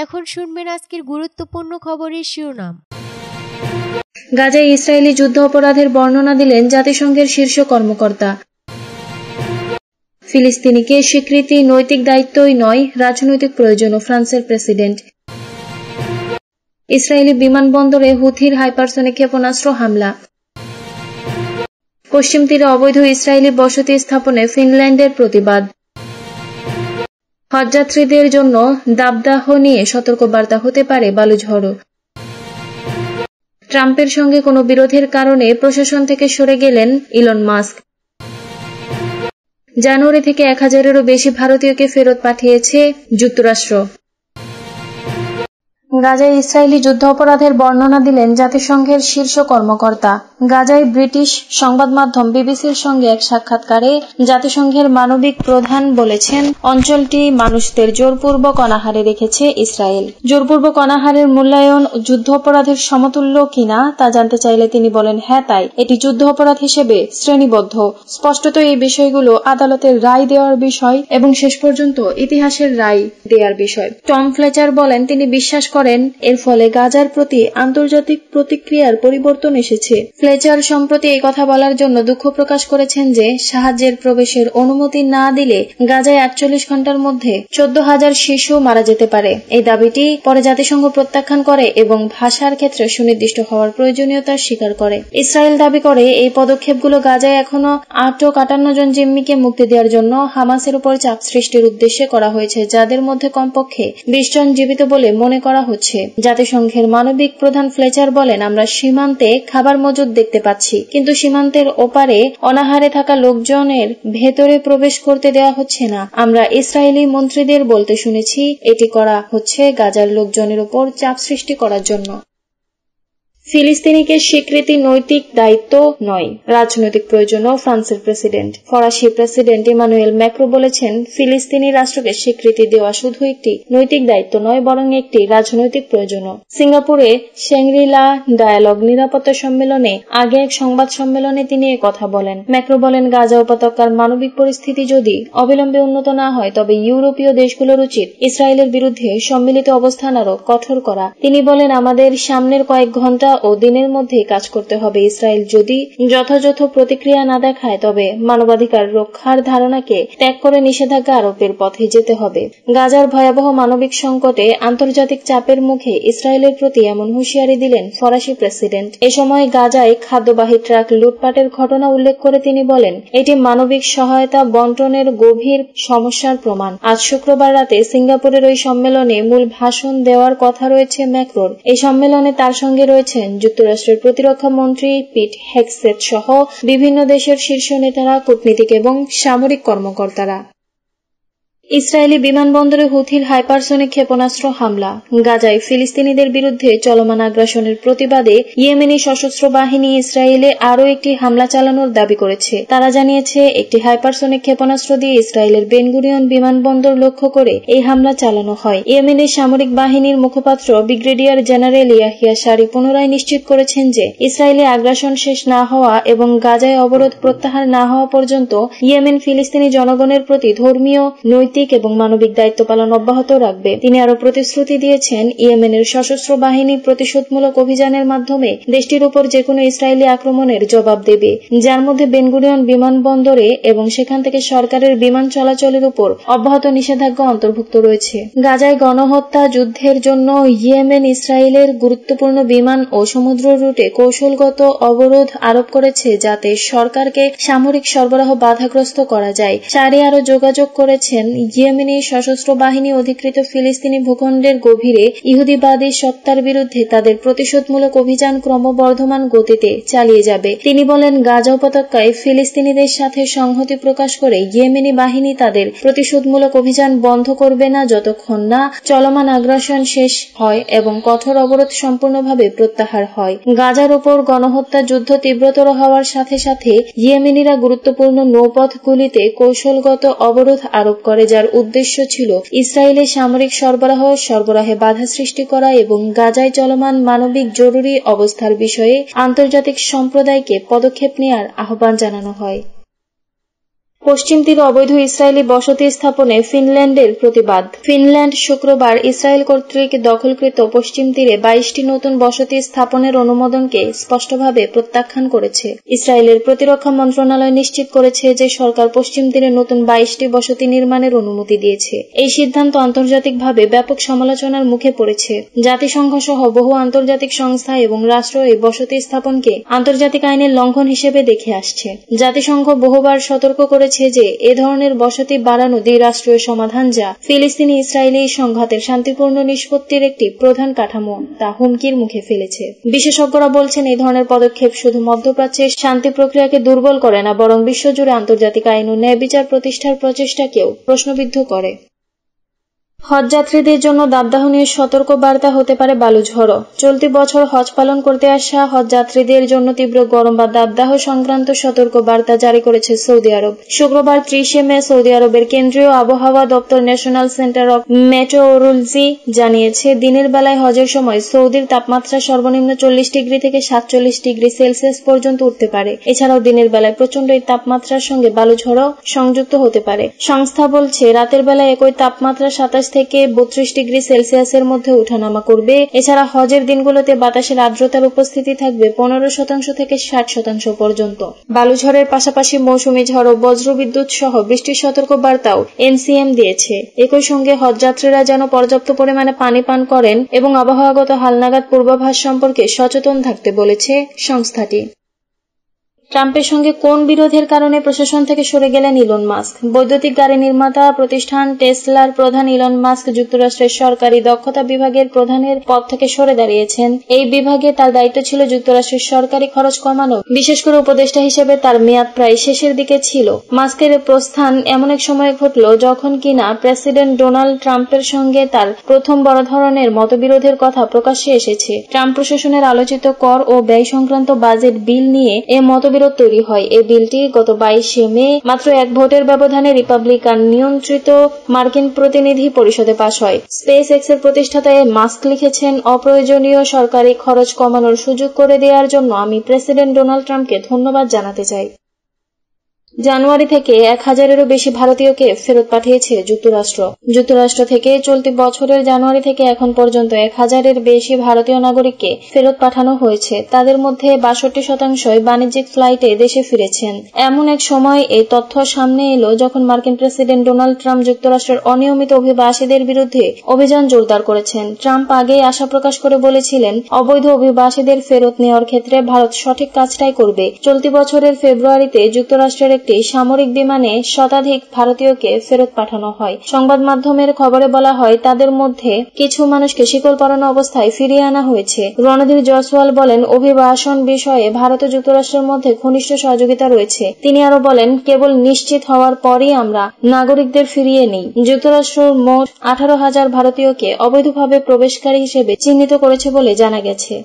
এখন শুনবেন আজকের গুরুত্বপূর্ণ খবরের শিরোনাম। গাজায় ইসরায়েলি যুদ্ধ অপরাধের বর্ণনা দিলেন জাতিসংঘের শীর্ষ কর্মকর্তা। ফিলিস্তিনিকে স্বীকৃতি নৈতিক দায়িত্বই নয়, রাজনৈতিক প্রয়োজনও, ফ্রান্সের প্রেসিডেন্ট। ইসরায়েলি বিমানবন্দরে হুথির হাইপারসনিক ক্ষেপণাস্ত্র হামলা। পশ্চিম তীরে অবৈধ ইসরায়েলি বসতি স্থাপনে ফিনল্যান্ডের প্রতিবাদ। হজযাত্রীদের জন্য দাবদাহ নিয়ে সতর্কবার্তা হতে পারে বালুঝড়ও। ট্রাম্পের সঙ্গে কোনো বিরোধের কারণে প্রশাসন থেকে সরে গেলেন ইলন মাস্ক। জানুয়ারি থেকে 1000-এরও বেশি ভারতীয়কে ফেরত পাঠিয়েছে যুক্তরাষ্ট্র। গাজায় ইসরায়েলি যুদ্ধ অপরাধের বর্ণনা দিলেন জাতিসংঘের শীর্ষ কর্মকর্তা। গাজায় ব্রিটিশ সংবাদ মাধ্যম বিবিসির সঙ্গে এক সাক্ষাৎকারে জাতিসংঘের মানবিক প্রধান বলেছেন, অঞ্চলটি মানুষদের জোরপূর্বক অনাহারে রেখেছে ইসরায়েল। জোরপূর্বক অনাহারের মূল্যায়ন যুদ্ধ অপরাধের সমতুল্য কিনা তা জানতে চাইলে তিনি বলেন, হ্যাঁ তাই, এটি যুদ্ধ অপরাধ হিসেবে শ্রেণীবদ্ধ। স্পষ্টত এই বিষয়গুলো আদালতের রায় দেওয়ার বিষয় এবং শেষ পর্যন্ত ইতিহাসের রায় দেওয়ার বিষয়। টম ফ্লেচার বলেন, তিনি বিশ্বাস করেন এর ফলে গাজার প্রতি আন্তর্জাতিক প্রতিক্রিয়ার পরিবর্তন এসেছে। ফ্লেচার সম্প্রতি এই কথা বলার জন্য দুঃখ প্রকাশ করেছেন যে সাহায্যের প্রবেশের অনুমতি না দিলে গাজায় 48 ঘণ্টার মধ্যে 14,000 শিশু মারা যেতে পারে। এই দাবিটি পরে জাতিসংঘ প্রত্যাখ্যান করে এবং ভাষার ক্ষেত্রে সুনির্দিষ্ট হওয়ার প্রয়োজনীয়তা স্বীকার করে। ইসরায়েল দাবি করে এই পদক্ষেপগুলো গাজায় এখনো আটক 58 জন জিম্মিকে মুক্তি দেওয়ার জন্য হামাসের উপর চাপ সৃষ্টির উদ্দেশ্যে করা হয়েছে, যাদের মধ্যে কমপক্ষে 20 জন জীবিত বলে মনে করা হচ্ছে। জাতিসংঘের মানবিক প্রধান ফ্লেচার বলেন, আমরা সীমান্তে খাবার মজুদ দেখতে পাচ্ছি, কিন্তু সীমান্তের ওপারে অনাহারে থাকা লোকজনের ভেতরে প্রবেশ করতে দেওয়া হচ্ছে না। আমরা ইসরায়েলি মন্ত্রীদের বলতে শুনেছি এটি করা হচ্ছে গাজার লোকজনের উপর চাপ সৃষ্টি করার জন্য। ফিলিস্তিনিকে স্বীকৃতি নৈতিক দায়িত্ব নয়, রাজনৈতিক প্রয়োজনও, ফ্রান্সের প্রেসিডেন্ট। ফরাসি প্রেসিডেন্ট ইমানুয়েল ম্যাক্রো বলেছেন, ফিলিস্তিনি রাষ্ট্রকে স্বীকৃতি দেওয়া শুধু একটি নৈতিক দায়িত্ব নয়, বরং একটি রাজনৈতিক প্রয়োজনও। সিঙ্গাপুরে শ্যাংরি-লা ডায়ালগ নিরাপত্তা সম্মেলনে আগে এক সংবাদ সম্মেলনে তিনি কথা বলেন। ম্যাক্রো বলেন, গাজা উপত্যকার মানবিক পরিস্থিতি যদি অবিলম্বে উন্নত না হয়, তবে ইউরোপীয় দেশগুলোর উচিত ইসরায়েলের বিরুদ্ধে সম্মিলিত অবস্থান আরও কঠোর করা। তিনি বলেন, আমাদের সামনের কয়েক ঘণ্টা ও দিনের মধ্যে কাজ করতে হবে। ইসরায়েল যদি যথাযথ প্রতিক্রিয়া না দেখায়, তবে মানবাধিকার রক্ষার ধারণাকে ত্যাগ করে নিষেধাজ্ঞা আরোপের পথে যেতে হবে। গাজার ভয়াবহ মানবিক সংকটে আন্তর্জাতিক চাপের মুখে ইসরায়েলের প্রতি এমন হুঁশিয়ারি দিলেন ফরাসি প্রেসিডেন্ট। এ সময় গাজায় খাদ্যবাহী ট্রাক লুটপাটের ঘটনা উল্লেখ করে তিনি বলেন, এটি মানবিক সহায়তা বন্টনের গভীর সমস্যার প্রমাণ। আজ শুক্রবার রাতে সিঙ্গাপুরের ওই সম্মেলনে মূল ভাষণ দেওয়ার কথা রয়েছে ম্যাক্রোর। এই সম্মেলনে তার সঙ্গে রয়েছেন যুক্তরাষ্ট্রের প্রতিরক্ষা মন্ত্রী পিট হেগসেথ সহ বিভিন্ন দেশের শীর্ষ নেতারা, কূটনীতিক এবং সামরিক কর্মকর্তারা। ইসরায়েলি বিমানবন্দরে হুথির হাইপারসনিক ক্ষেপণাস্ত্র হামলা। গাজায় ফিলিস্তিনিদের বিরুদ্ধে চলমান আগ্রাসনের প্রতিবাদে ইয়েমেনি সশস্ত্র বাহিনী ইসরায়েলে আরও একটি হামলা চালানোর দাবি করেছে। তারা জানিয়েছে, একটি হাইপারসনিক ক্ষেপণাস্ত্র দিয়ে ইসরায়েলের বেনগুরিয়ন বিমানবন্দর লক্ষ্য করে এই হামলা চালানো হয়। ইয়েমেনের সামরিক বাহিনীর মুখপাত্র ব্রিগেডিয়ার জেনারেল ইয়াহিয়া সারি পুনরায় নিশ্চিত করেছেন যে ইসরায়েলি আগ্রাসন শেষ না হওয়া এবং গাজায় অবরোধ প্রত্যাহার না হওয়া পর্যন্ত ইয়েমেন ফিলিস্তিনি জনগণের প্রতি ধর্মীয়, নৈতিক এবং মানবিক দায়িত্ব পালন অব্যাহত রাখবে। তিনি আরও প্রতিশ্রুতি দিয়েছেন, ইয়েমেনের সশস্ত্র বাহিনী প্রতিশোধমূলক অভিযানের মাধ্যমে দেশটির উপর যেকোনো ইসরায়েলি আক্রমণের জবাব দেবে, যার মধ্যে বেনগুরিয়ন বিমানবন্দরে এবং সেখান থেকে সরকারের বিমান চলাচলের উপর অব্যাহত নিষেধাজ্ঞা অন্তর্ভুক্ত রয়েছে। গাজায় গণহত্যা যুদ্ধের জন্য ইয়েমেন ইসরায়েলের গুরুত্বপূর্ণ বিমান ও সমুদ্র রুটে কৌশলগত অবরোধ আরোপ করেছে, যাতে সরকারকে সামরিক সরবরাহ বাধাগ্রস্ত করা যায়। সারি আরও যোগাযোগ করেছেন, ইয়েমেনি সশস্ত্র বাহিনী অধিকৃত ফিলিস্তিনি ভূখণ্ডের গভীরে ইহুদিবাদী সত্তার বিরুদ্ধে তাদের প্রতিশোধমূলক অভিযান ক্রমবর্ধমান গতিতে চালিয়ে যাবে। তিনি বলেন, গাজা উপত্যকায় ফিলিস্তিনিদের সাথে সংহতি প্রকাশ করে ইয়েমেনি বাহিনী তাদের প্রতিশোধমূলক অভিযান বন্ধ করবে না যতক্ষণ না চলমান আগ্রাসন শেষ হয় এবং কঠোর অবরোধ সম্পূর্ণভাবে প্রত্যাহার হয়। গাজার উপর গণহত্যা যুদ্ধ তীব্রতর হওয়ার সাথে সাথে ইয়েমেনিরা গুরুত্বপূর্ণ নৌপথগুলিতে কৌশলগত অবরোধ আরোপ করে, যার উদ্দেশ্য ছিল ইসরায়েলের সামরিক সরবরাহে বাধা সৃষ্টি করা এবং গাজায় চলমান মানবিক জরুরি অবস্থার বিষয়ে আন্তর্জাতিক সম্প্রদায়কে পদক্ষেপ নেওয়ার আহ্বান জানানো হয়। পশ্চিম তীরে অবৈধ ইসরায়েলি বসতি স্থাপনে ফিনল্যান্ডের প্রতিবাদ। ফিনল্যান্ড শুক্রবার ইসরায়েল কর্তৃক দখলকৃত পশ্চিম তীরে 22টি নতুন বসতি স্থাপনের অনুমোদনকে স্পষ্টভাবে প্রত্যাখ্যান করেছে। ইসরায়েলের প্রতিরক্ষা মন্ত্রণালয় নিশ্চিত করেছে যে সরকার পশ্চিম তীরে নতুন 22টি বসতি নির্মাণের অনুমতি দিয়েছে। এই সিদ্ধান্ত আন্তর্জাতিকভাবে ব্যাপক সমালোচনার মুখে পড়েছে। জাতিসংঘ সহ বহু আন্তর্জাতিক সংস্থা এবং রাষ্ট্র এই বসতি স্থাপনকে আন্তর্জাতিক আইনের লঙ্ঘন হিসেবে দেখে আসছে। জাতিসংঘ বহুবার সতর্ক করেছে যে এ ধরনের বসতি বাড়ানো দ্বিরাষ্ট্রীয় সমাধান, যা ফিলিস্তিনি ইসরায়েলি সংঘাতের শান্তিপূর্ণ নিষ্পত্তির একটি প্রধান কাঠামো, তা হুমকির মুখে ফেলেছে। বিশেষজ্ঞরা বলছেন এই ধরনের পদক্ষেপ শুধু মধ্যপ্রাচ্যের শান্তি প্রক্রিয়াকে দুর্বল করে না, বরং বিশ্বজুড়ে আন্তর্জাতিক আইন ও ন্যায় বিচার প্রতিষ্ঠার প্রচেষ্টাকেও প্রশ্নবিদ্ধ করে। হজযাত্রীদের জন্য দাবদাহ নিয়ে সতর্ক বার্তা হতে পারে বালু ঝড়ো। চলতি বছর হজ পালন করতে আসা হজযাত্রীদের জন্য তীব্র গরম বা দাবদাহ সংক্রান্ত সতর্ক বার্তা জারি করেছে সৌদি আরব। শুক্রবার 30 মে সৌদি আরবের কেন্দ্রীয় আবহাওয়া দপ্তর ন্যাশনাল সেন্টার অব মেটেওরোলজি জানিয়েছে, দিনের বেলায় হজের সময় সৌদির তাপমাত্রা সর্বনিম্ন 40 ডিগ্রি থেকে 47 ডিগ্রি সেলসিয়াস পর্যন্ত উঠতে পারে। এছাড়াও দিনের বেলায় প্রচণ্ড এই তাপমাত্রার সঙ্গে বালু ঝড়ও সংযুক্ত হতে পারে। সংস্থা বলছে, রাতের বেলায় একই তাপমাত্রা 27 থেকে 32 ডিগ্রি সেলসিয়াসের মধ্যে ওঠানামা করবে। এছাড়া হজের দিনগুলোতে বাতাসের আর্দ্রতার উপস্থিতি থাকবে 15% থেকে 60% পর্যন্ত। বালুঝড়ের পাশাপাশি মৌসুমী ঝড় ও বজ্রবিদ্যুৎ সহ বৃষ্টির সতর্ক বার্তাও এনসিএম দিয়েছে। একই সঙ্গে হজযাত্রীরা যেন পর্যাপ্ত পরিমাণে পানি পান করেন এবং আবহাওয়াগত হালনাগাদ পূর্বাভাস সম্পর্কে সচেতন থাকতে বলেছে সংস্থাটি। ট্রাম্পের সঙ্গে কোন বিরোধের কারণে প্রশাসন থেকে সরে গেলেন ইলন মাস্ক? বৈদ্যুতিক গাড়ি নির্মাতা প্রতিষ্ঠান টেসলার প্রধান ইলন মাস্ক যুক্তরাষ্ট্রের সরকারি দক্ষতা বিভাগের প্রধানের পদ থেকে সরে দাঁড়িয়েছেন। এই বিভাগে তার দায়িত্ব ছিল যুক্তরাষ্ট্রের সরকারি খরচ কমানো। বিশেষ করে উপদেষ্টা হিসেবে তার মেয়াদ প্রায় শেষের দিকে ছিল। মাস্কের প্রস্থান এমন এক সময় ঘটল যখন কিনা প্রেসিডেন্ট ডোনাল্ড ট্রাম্পের সঙ্গে তার প্রথম বড় ধরনের মতবিরোধের কথা প্রকাশ্যে এসেছে। ট্রাম্প প্রশাসনের আলোচিত কর ও ব্যয় সংক্রান্ত বাজেট বিল নিয়ে এ মতবিরোধ তৈরি হয়। এই বিলটি গত 22 মে মাত্র এক ভোটের ব্যবধানে রিপাবলিকান নিয়ন্ত্রিত মার্কিন প্রতিনিধি পরিষদে পাশ হয়। স্পেস এক্সের প্রতিষ্ঠাতা মাস্ক লিখেছেন, অপ্রয়োজনীয় সরকারি খরচ কমানোর সুযোগ করে দেওয়ার জন্য আমি প্রেসিডেন্ট ডোনাল্ড ট্রাম্পকে ধন্যবাদ জানাতে চাই। জানুয়ারি থেকে 1000-এরও বেশি ভারতীয়কে ফেরত পাঠিয়েছে যুক্তরাষ্ট্র। যুক্তরাষ্ট্র থেকে চলতি বছরের জানুয়ারি থেকে এখন পর্যন্ত 1000-এর বেশি ভারতীয় নাগরিককে ফেরত পাঠানো হয়েছে। তাদের মধ্যে 62% বাণিজ্যিক ফ্লাইটে দেশে ফিরেছেন। এমন এক সময় এই তথ্য সামনে এলো যখন মার্কিন প্রেসিডেন্ট ডোনাল্ড ট্রাম্প যুক্তরাষ্ট্রের অনিয়মিত অভিবাসীদের বিরুদ্ধে অভিযান জোরদার করেছেন। ট্রাম্প আগেই আশা প্রকাশ করে বলেছিলেন, অবৈধ অভিবাসীদের ফেরত নেওয়ার ক্ষেত্রে ভারত সঠিক কাজটাই করবে। চলতি বছরের ফেব্রুয়ারিতে যুক্তরাষ্ট্রের একটি সামরিক বিমানে শতাধিক ভারতীয়কে ফেরত পাঠানো হয়। সংবাদ মাধ্যমের খবরে বলা হয়, তাদের মধ্যে কিছু মানুষকে শিকল পরানো অবস্থায় ফিরিয়ে আনা হয়েছে। রণধীর জয়সওয়াল বলেন, অভিবাসন বিষয়ে ভারত ও যুক্তরাষ্ট্রের মধ্যে ঘনিষ্ঠ সহযোগিতা রয়েছে। তিনি আরো বলেন, কেবল নিশ্চিত হওয়ার পরই আমরা নাগরিকদের ফিরিয়ে নিই। যুক্তরাষ্ট্র মোট 18,000 ভারতীয়কে অবৈধভাবে প্রবেশকারী হিসেবে চিহ্নিত করেছে বলে জানা গেছে।